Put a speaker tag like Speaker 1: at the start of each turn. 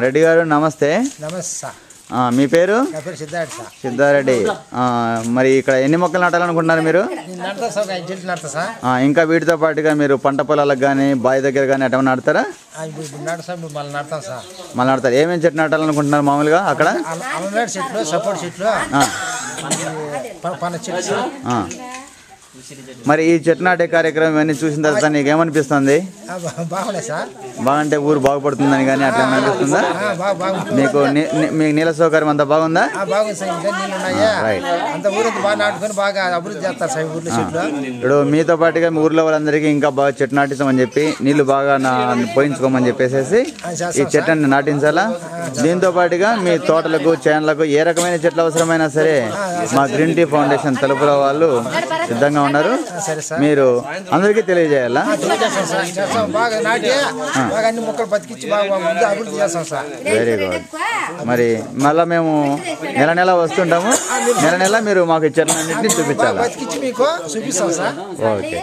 Speaker 1: రెడ్డి గారు నమస్తే.
Speaker 2: నమస్తే.
Speaker 1: మీ పేరు?
Speaker 2: సిద్ధారెడ్డి.
Speaker 1: మరి ఇక్కడ ఎన్ని మొక్కలు నాటాలనుకుంటున్నారు మీరు? ఇంకా వీటితో పాటుగా మీరు పంట పొలాలకు కానీ బావి దగ్గర కానీ అటు నాటుతారా? మళ్ళీ నాటుతారు. ఏమేమి చెట్లు నాటాలనుకుంటున్నారు మామూలుగా అక్కడ?
Speaker 2: చెట్లు, సపోర్ట్ చెట్లు,
Speaker 1: మరి ఈ చెట్టు నాటే కార్యక్రమం ఇవన్నీ చూసిన తర్వాత నీకు ఏమనిపిస్తుంది? బాగుంటే ఊరు బాగుపడుతుందని కానీ అట్లా అనిపిస్తుందా? మీకు నీళ్ళ సౌకర్యం అంతా బాగుందా? ఇప్పుడు మీతో పాటుగా మీ ఊర్లో వాళ్ళందరికీ ఇంకా బాగా చెట్టు నాటిస్తామని చెప్పి నీళ్లు బాగా పోయించుకోమని చెప్పేసి ఈ చెట్టుని నాటించాలా? దీంతో పాటుగా మీ తోటలకు చేనులకు ఏ రకమైన చెట్లు అవసరమైనా సరే మా గ్రీన్ టీ ఫౌండేషన్ తలుపుల వాళ్ళు సిద్ధంగా ఉన్నారు. మీరు అందరికీ తెలియజేయాలా? Very good. మరి మళ్ళీ మేము నెల వస్తుంటాము. నెల మీరు మాకు ఈ చెట్లన్నింటినీ చూపించాలి.
Speaker 2: ఓకే.